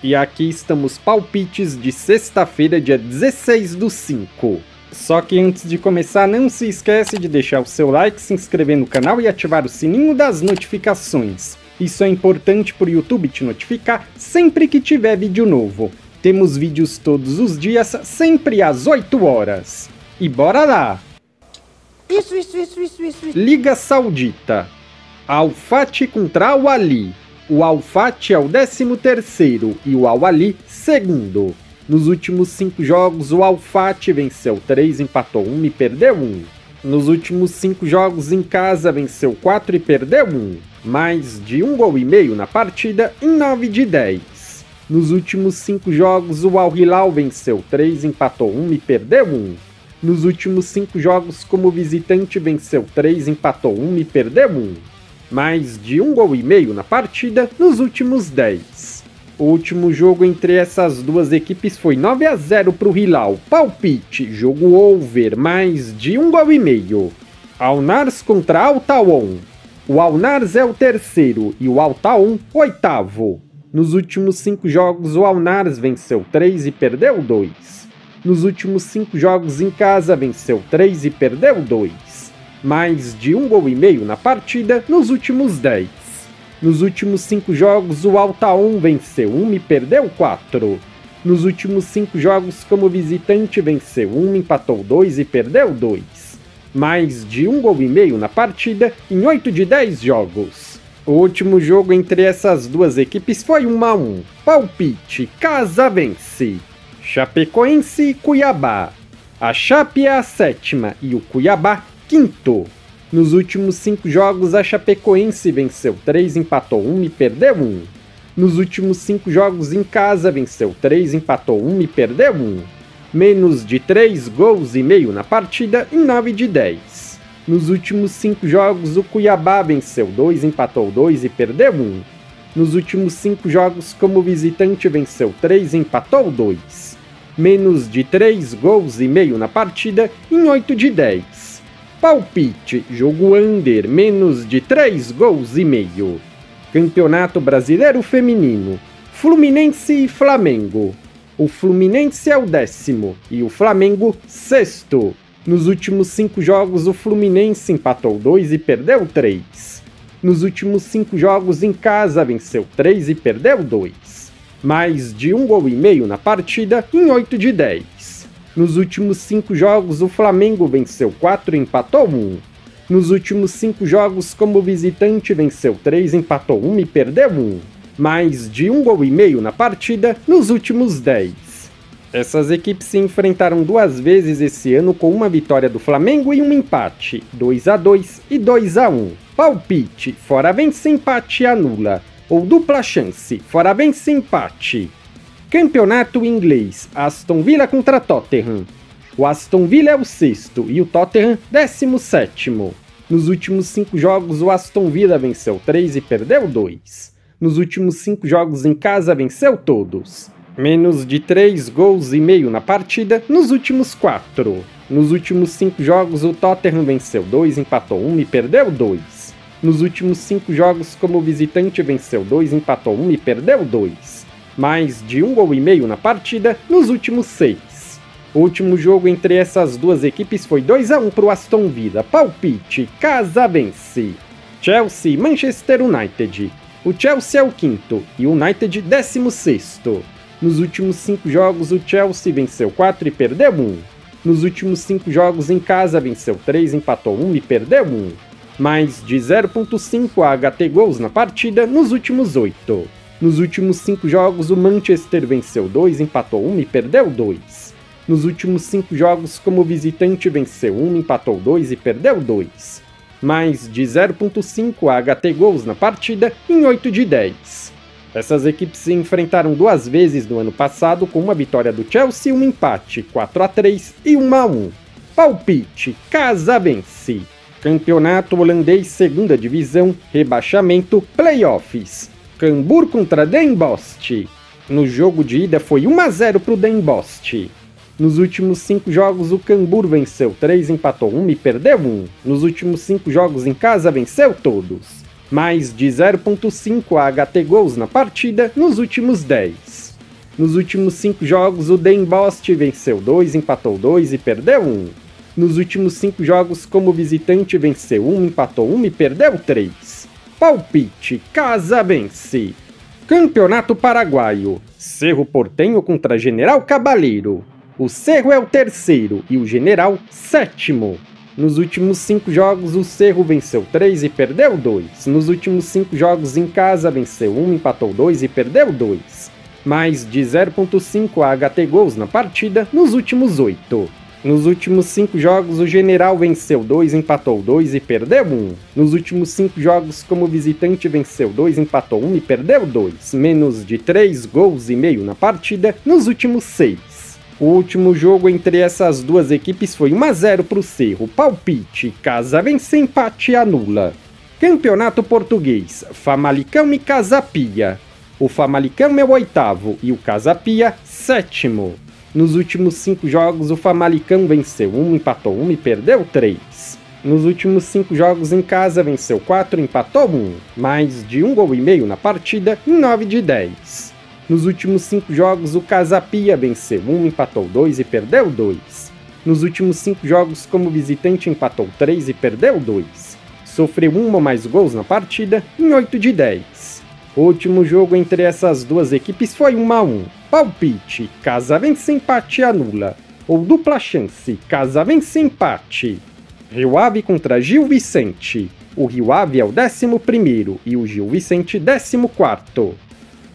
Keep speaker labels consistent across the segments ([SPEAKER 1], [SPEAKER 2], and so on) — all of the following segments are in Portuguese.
[SPEAKER 1] E aqui estamos palpites de sexta-feira, dia 16/5. Só que antes de começar, não se esquece de deixar o seu like, se inscrever no canal e ativar o sininho das notificações. Isso é importante para o YouTube te notificar sempre que tiver vídeo novo. Temos vídeos todos os dias, sempre às 8 horas. E bora lá!
[SPEAKER 2] Isso.
[SPEAKER 1] Liga Saudita. Al-Fatih contra Al-Ahly. O Al-Fatih é o 13º e o Al-Ahly segundo. Nos últimos 5 jogos, o Al-Fatih venceu 3, empatou 1 e perdeu 1. Nos últimos 5 jogos em casa, venceu 4 e perdeu 1. Mais de 1,5 gols na partida em 9 de 10. Nos últimos 5 jogos, o Al-Hilal venceu 3, empatou 1 e perdeu 1. Nos últimos 5 jogos como visitante, venceu 3, empatou 1 e perdeu 1. Mais de 1,5 gols na partida nos últimos 10. O último jogo entre essas duas equipes foi 9-0 para o Hilal. Palpite, jogo over, mais de 1,5 gols. Al-Nars contra Al-Tawon. O Al-Nars é o 3º e o Al-Tawon 8º. Nos últimos 5 jogos, o Al-Nars venceu 3 e perdeu 2. Nos últimos 5 jogos em casa, venceu 3 e perdeu 2. Mais de 1,5 gols na partida nos últimos 10. Nos últimos 5 jogos, o Al-Tawon venceu 1 e perdeu 4. Nos últimos 5 jogos como visitante, venceu 1, empatou 2 e perdeu 2. Mais de 1,5 gols na partida em 8 de 10 jogos. O último jogo entre essas duas equipes foi 1-1. Palpite, casa vence. Chapecoense e Cuiabá. A Chape é a 7ª e o Cuiabá 5º. Nos últimos 5 jogos, a Chapecoense venceu 3, empatou 1 e perdeu 1. Nos últimos 5 jogos em casa, venceu 3, empatou 1 e perdeu 1. Menos de 3,5 gols na partida em 9 de 10. Nos últimos 5 jogos, o Cuiabá venceu 2, empatou 2 e perdeu 1. Nos últimos 5 jogos como visitante, venceu 3 e empatou 2. Menos de 3,5 gols na partida em 8 de 10. Palpite, jogo under, menos de 3,5 gols. Campeonato Brasileiro Feminino. Fluminense e Flamengo. O Fluminense é o 10º e o Flamengo 6º. Nos últimos 5 jogos, o Fluminense empatou 2 e perdeu 3. Nos últimos 5 jogos em casa, venceu 3 e perdeu 2. Mais de 1,5 gols na partida em 8 de 10. Nos últimos 5 jogos, o Flamengo venceu 4 e empatou 1. Nos últimos 5 jogos como visitante, venceu 3, empatou 1 e perdeu 1. Mais de 1,5 gols na partida nos últimos 10. Essas equipes se enfrentaram 2 vezes esse ano, com uma vitória do Flamengo e um empate, 2-2 e 2-1. Palpite, fora vence, empate anula. Ou dupla chance, fora vence, empate. Campeonato inglês, Aston Villa contra Tottenham. O Aston Villa é o 6º e o Tottenham 17º. Nos últimos 5 jogos, o Aston Villa venceu 3 e perdeu 2. Nos últimos 5 jogos em casa, venceu todos. Menos de 3,5 gols na partida nos últimos 4. Nos últimos 5 jogos, o Tottenham venceu 2, empatou 1 e perdeu 2. Nos últimos 5 jogos como visitante, venceu 2, empatou 1 e perdeu 2. Mais de 1,5 gols na partida nos últimos 6. O último jogo entre essas duas equipes foi 2-1 para o Aston Villa. Palpite, casa vence. Chelsea e Manchester United. O Chelsea é o 5º e o United 16º. Nos últimos 5 jogos, o Chelsea venceu 4 e perdeu 1. Nos últimos 5 jogos em casa, venceu 3, empatou 1 e perdeu 1. Mais de 0,5 HT gols na partida nos últimos 8. Nos últimos 5 jogos, o Manchester venceu 2, empatou 1 e perdeu 2. Nos últimos 5 jogos como visitante, venceu 1, empatou 2 e perdeu 2. Mais de 0,5 HT gols na partida em 8 de 10. Essas equipes se enfrentaram 2 vezes no ano passado, com uma vitória do Chelsea e um empate, 4-3 e 1-1. Palpite, casa vence. Campeonato holandês, 2ª divisão, rebaixamento, playoffs. Cambuur contra Den Bosch. No jogo de ida foi 1-0 para o Den Bosch. Nos últimos 5 jogos, o Cambuur venceu 3, empatou 1 e perdeu 1. Nos últimos 5 jogos em casa, venceu todos. mais de 0.5 HT gols na partida nos últimos 10. Nos últimos 5 jogos, o Den Bosch venceu 2, empatou 2 e perdeu 1. Nos últimos 5 jogos, como visitante, venceu 1, empatou 1 e perdeu 3. Palpite, Casa vence. Campeonato Paraguaio, Cerro Porteño contra General Cabaleiro. O Cerro é o terceiro e o General, sétimo. Nos últimos 5 jogos, o Cerro venceu 3 e perdeu 2. Nos últimos 5 jogos em casa, venceu 1, empatou 2 e perdeu 2. Mais de 0.5 HT gols na partida nos últimos 8. Nos últimos 5 jogos, o General venceu 2, empatou 2 e perdeu 1. Nos últimos 5 jogos, como visitante, venceu 2, empatou 1 e perdeu 2. Menos de 3 gols e meio na partida nos últimos 6. O último jogo entre essas duas equipes foi 1-0 para o Cerro. Palpite, Casa vence, empate anula. Campeonato Português, Famalicão e Casa Pia. O Famalicão é o oitavo e o Casa Pia, sétimo. Nos últimos 5 jogos, o Famalicão venceu 1, empatou 1 e perdeu 3. Nos últimos 5 jogos em casa, venceu 4, empatou 1. Mais de 1 gol e meio na partida, em 9 de 10. Nos últimos 5 jogos, o Casa Pia venceu 1, empatou 2 e perdeu 2. Nos últimos 5 jogos, como visitante, empatou 3 e perdeu 2. Sofreu 1 ou mais gols na partida, em 8 de 10. O último jogo entre essas duas equipes foi 1-1. Palpite, Casa vence, empate anula. Ou dupla chance, Casa vence, empate. Rio Ave contra Gil Vicente. O Rio Ave é o 11º e o Gil Vicente 14º.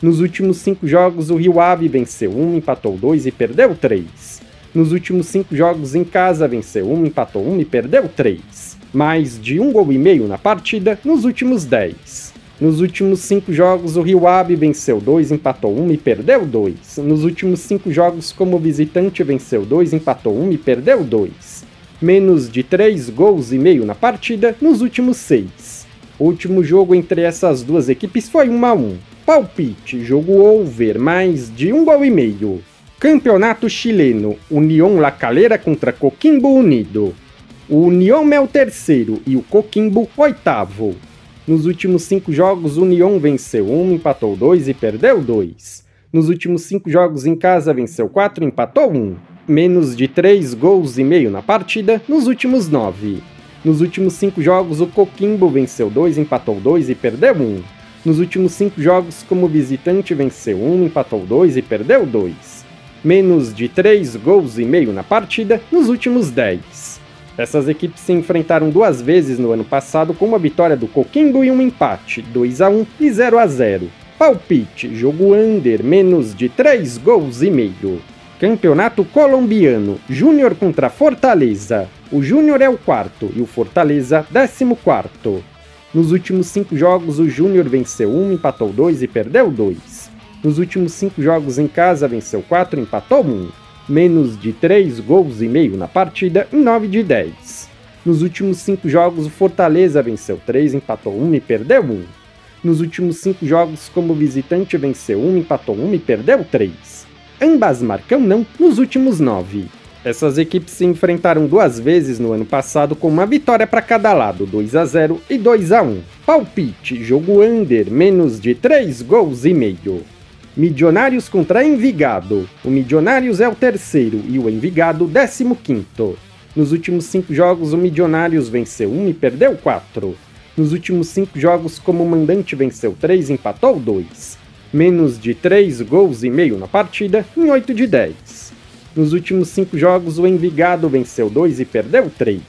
[SPEAKER 1] Nos últimos 5 jogos, o Rio Ave venceu 1, empatou 2 e perdeu 3. Nos últimos 5 jogos em casa, venceu 1, empatou 1 e perdeu 3. Mais de 1 gol e meio na partida nos últimos 10. Nos últimos 5 jogos, o Rio Ave venceu 2, empatou 1 e perdeu 2. Nos últimos 5 jogos como visitante, venceu 2, empatou 1 e perdeu 2. Menos de 3 gols e meio na partida nos últimos 6. O último jogo entre essas duas equipes foi 1-1. Palpite, jogo over, mais de 1 gol e meio. Campeonato Chileno, Unión La Calera contra Coquimbo Unido. O Unión é o terceiro e o Coquimbo, oitavo. Nos últimos 5 jogos, o Unión venceu 1, empatou 2 e perdeu 2. Nos últimos 5 jogos em casa, venceu 4 e empatou 1. Menos de 3 gols e meio na partida nos últimos 9. Nos últimos 5 jogos, o Coquimbo venceu 2, empatou 2 e perdeu 1. Nos últimos 5 jogos, como visitante, venceu 1, empatou 2 e perdeu 2. Menos de 3 gols e meio na partida nos últimos 10. Essas equipes se enfrentaram 2 vezes no ano passado, com uma vitória do Coquimbo e um empate, 2-1 e 0-0. Palpite, jogo under, menos de 3 gols e meio. Campeonato Colombiano, Júnior contra Fortaleza. O Júnior é o 4º e o Fortaleza 14º. Nos últimos 5 jogos, o Júnior venceu 1, empatou 2 e perdeu 2. Nos últimos 5 jogos em casa, venceu 4 e empatou 1. Menos de 3 gols e meio na partida, em 9 de 10. Nos últimos 5 jogos, o Fortaleza venceu 3, empatou 1 e perdeu 1. Nos últimos 5 jogos, como visitante, venceu 1, empatou 1 e perdeu 3. Ambas marcam não nos últimos 9. Essas equipes se enfrentaram 2 vezes no ano passado, com uma vitória para cada lado, 2-0 e 2-1. Palpite, jogo under, menos de 3 gols e meio. Milionários contra Envigado. O Milionários é o terceiro e o Envigado 15º. Nos últimos 5 jogos, o Milionários venceu 1 e perdeu 4. Nos últimos 5 jogos, como mandante, venceu 3 e empatou 2. Menos de 3 gols e meio na partida, em 8 de 10. Nos últimos 5 jogos, o Envigado venceu 2 e perdeu 3.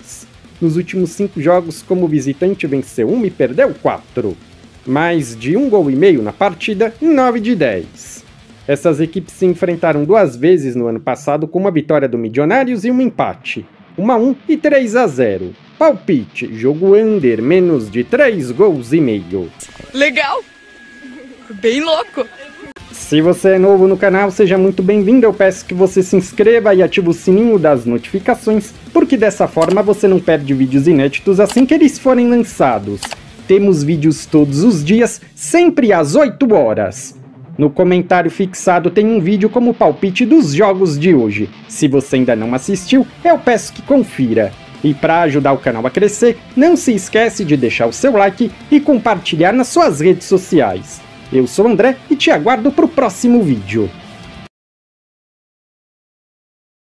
[SPEAKER 1] Nos últimos 5 jogos, como visitante, venceu 1 e perdeu 4. Mais de 1 gol e meio na partida, em 9 de 10. Essas equipes se enfrentaram 2 vezes no ano passado, com uma vitória do Milionários e um empate, 1-1 e 3-0. Palpite, jogo under, menos de 3 gols e meio.
[SPEAKER 2] Legal! Bem louco!
[SPEAKER 1] Se você é novo no canal, seja muito bem-vindo. Eu peço que você se inscreva e ative o sininho das notificações, porque dessa forma você não perde vídeos inéditos assim que eles forem lançados. Temos vídeos todos os dias, sempre às 8 horas. No comentário fixado tem um vídeo como palpite dos jogos de hoje. Se você ainda não assistiu, eu peço que confira. E para ajudar o canal a crescer, não se esquece de deixar o seu like e compartilhar nas suas redes sociais. Eu sou o André e te aguardo para o próximo vídeo.